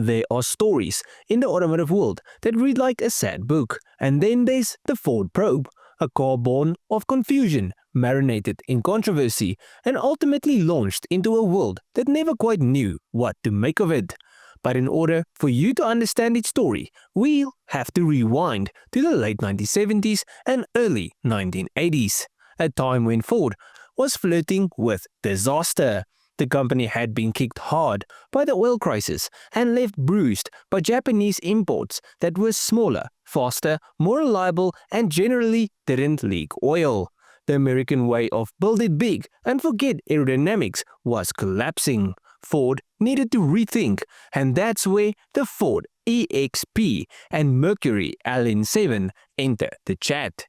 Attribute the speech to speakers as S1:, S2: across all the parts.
S1: There are stories in the automotive world that read like a sad book, and then there's the Ford Probe, a car born of confusion, marinated in controversy, and ultimately launched into a world that never quite knew what to make of it. But in order for you to understand its story, we'll have to rewind to the late 1970s and early 1980s, a time when Ford was flirting with disaster. The company had been kicked hard by the oil crisis and left bruised by Japanese imports that were smaller, faster, more reliable, and generally didn't leak oil. The American way of build it big and forget aerodynamics was collapsing. Ford needed to rethink, and that's where the Ford EXP and Mercury LN7 enter the chat.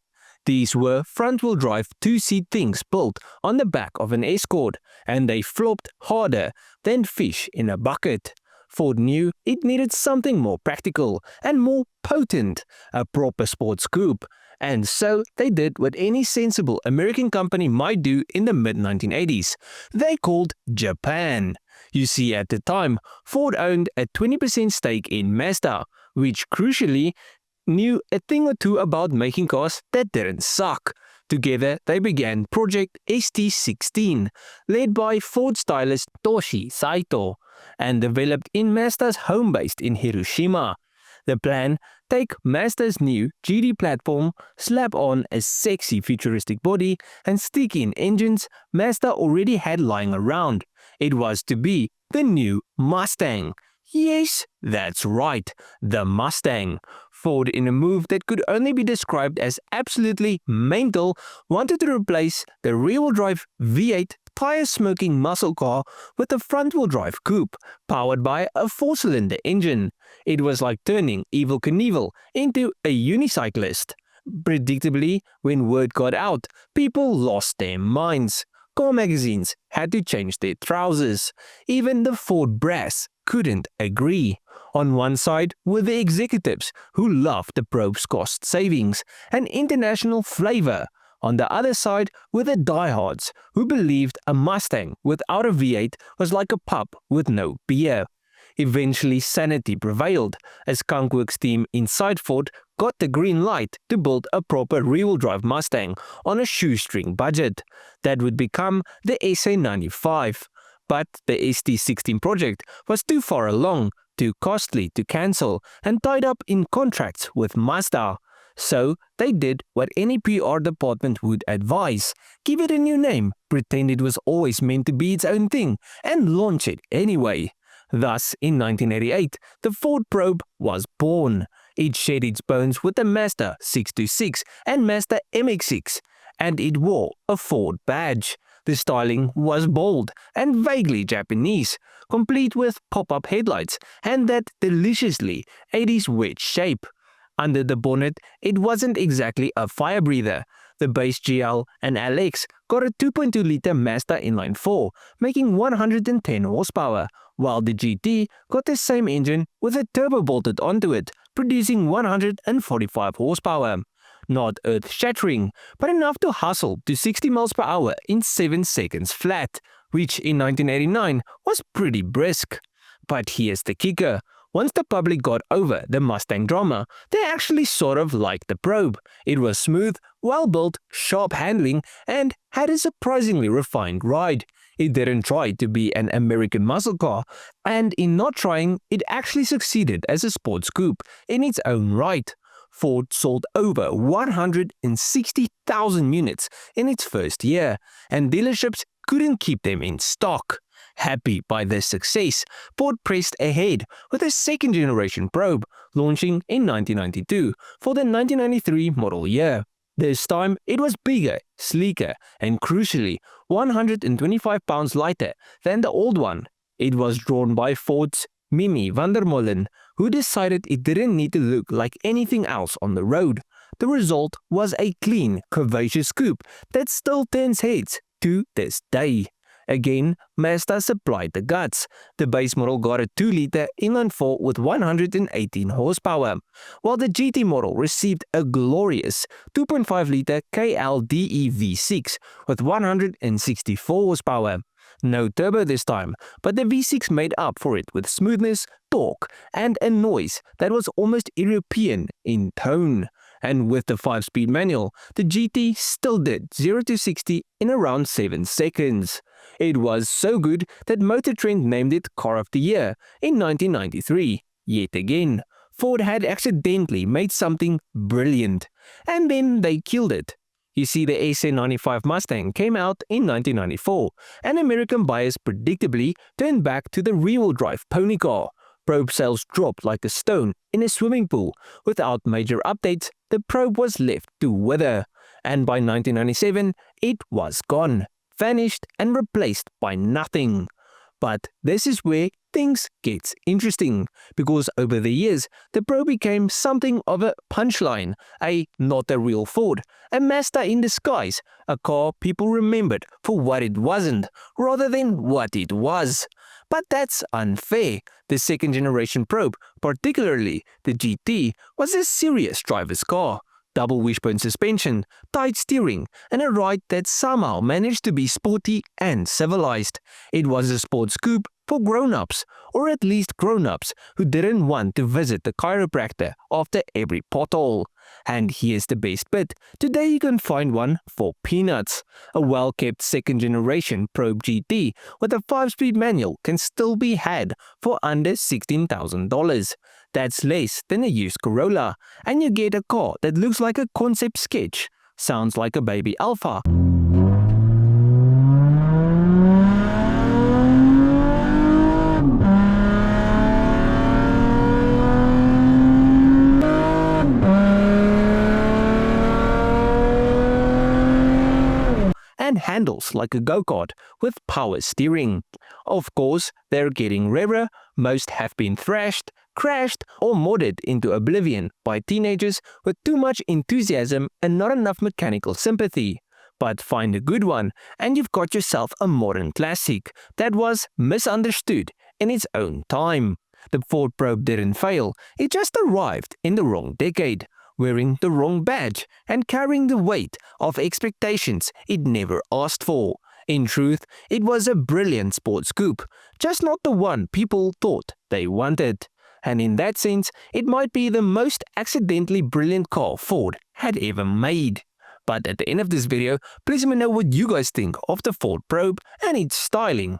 S1: These were front-wheel drive two-seat things built on the back of an Escort, and they flopped harder than fish in a bucket. Ford knew it needed something more practical and more potent, a proper sports coupe, and so they did what any sensible American company might do in the mid-1980s. They called Japan. You see, at the time, Ford owned a 20% stake in Mazda, which crucially knew a thing or two about making cars that didn't suck. Together, they began Project ST16, led by Ford stylist Toshi Saito, and developed in Mazda's home base in Hiroshima. The plan: take Mazda's new GD platform, slap on a sexy futuristic body, and stick in engines Mazda already had lying around. It was to be the new Mustang. Yes, that's right, the Mustang. Ford, in a move that could only be described as absolutely mental, wanted to replace the rear-wheel drive V8 tire-smoking muscle car with a front-wheel drive coupe powered by a 4-cylinder engine. It was like turning Evel Knievel into a unicyclist. Predictably, when word got out, people lost their minds. Car magazines had to change their trousers. Even the Ford brass couldn't agree. On one side were the executives who loved the Probe's cost savings and international flavor. On the other side were the diehards who believed a Mustang without a V8 was like a pub with no beer. Eventually, sanity prevailed as Skunkworks team inside Ford got the green light to build a proper rear-wheel drive Mustang on a shoestring budget. That would become the SA95. But the ST16 project was too far along, too costly to cancel, and tied up in contracts with Mazda. So they did what any PR department would advise: give it a new name, pretend it was always meant to be its own thing, and launch it anyway. Thus, in 1988, the Ford Probe was born. It shed its bones with the Mazda 626 and Mazda MX-6, and it wore a Ford badge. The styling was bold and vaguely Japanese, complete with pop-up headlights and that deliciously 80s wedge shape. Under the bonnet, it wasn't exactly a fire breather. The base GL and LX got a 2.2-liter Mazda inline-4, making 110 horsepower, while the GT got the same engine with a turbo bolted onto it, producing 145 horsepower. Not earth-shattering, but enough to hustle to 60 miles per hour in 7 seconds flat, which in 1989 was pretty brisk. But here's the kicker. Once the public got over the Mustang drama, they actually sort of liked the Probe. It was smooth, well-built, sharp handling, and had a surprisingly refined ride. It didn't try to be an American muscle car, and in not trying, it actually succeeded as a sports coupe in its own right. Ford sold over 160,000 units in its first year, and dealerships couldn't keep them in stock. Happy by this success, Ford pressed ahead with a second-generation Probe, launching in 1992 for the 1993 model year. This time, it was bigger, sleeker, and crucially, 125 pounds lighter than the old one. It was drawn by Ford's Mimi van der Molen, who decided it didn't need to look like anything else on the road. The result was a clean, curvaceous coupe that still turns heads to this day. Again, Mazda supplied the guts. The base model got a 2-liter inline-4 with 118 horsepower, while the GT model received a glorious 2.5-liter KLDE V6 with 164 horsepower. No turbo this time, but the V6 made up for it with smoothness, torque and a noise that was almost European in tone. And with the 5-speed manual, the GT still did 0 to 60 in around 7 seconds. It was so good that Motor Trend named it Car of the Year in 1993. Yet again, Ford had accidentally made something brilliant, and then they killed it. You see, the SN95 Mustang came out in 1994, and American buyers predictably turned back to the rear-wheel drive pony car. Probe sales dropped like a stone in a swimming pool. Without major updates, the Probe was left to wither, and by 1997, it was gone, vanished and replaced by nothing. But this is where things gets interesting, because over the years, the Probe became something of a punchline, not a real Ford, a Mazda in disguise, a car people remembered for what it wasn't, rather than what it was. But that's unfair. The second generation Probe, particularly the GT, was a serious driver's car. Double wishbone suspension, tight steering, and a ride that somehow managed to be sporty and civilized. It was a sports coupe for grown-ups, or at least grown-ups who didn't want to visit the chiropractor after every pothole. And here's the best bit. Today you can find one for peanuts. A well-kept second-generation Probe GT with a 5-speed manual can still be had for under $16,000. That's less than a used Corolla, and you get a car that looks like a concept sketch. Sounds like a baby Alpha. And handles like a go-kart with power steering. Of course, they're getting rarer. Most have been thrashed, crashed, or modded into oblivion by teenagers with too much enthusiasm and not enough mechanical sympathy. But find a good one, and you've got yourself a modern classic that was misunderstood in its own time. The Ford Probe didn't fail, it just arrived in the wrong decade, wearing the wrong badge and carrying the weight of expectations it never asked for. In truth, it was a brilliant sports coupe, just not the one people thought they wanted. And in that sense, it might be the most accidentally brilliant car Ford had ever made. But at the end of this video, please let me know what you guys think of the Ford Probe and its styling.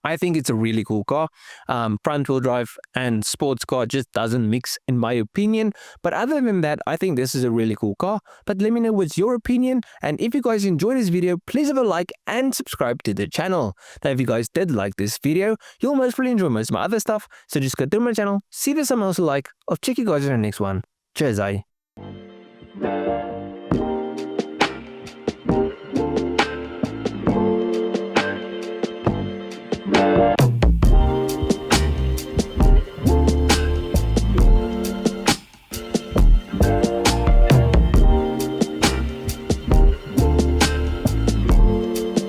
S1: I think it's a really cool car. Front-wheel drive and sports car just doesn't mix in my opinion. But other than that, I think this is a really cool car. But let me know what's your opinion. And if you guys enjoyed this video, please have a like and subscribe to the channel. Now, if you guys did like this video, you'll most probably enjoy most of my other stuff. So just go through my channel, see if there's something else you like. I'll check you guys in the next one. Cheers, eh?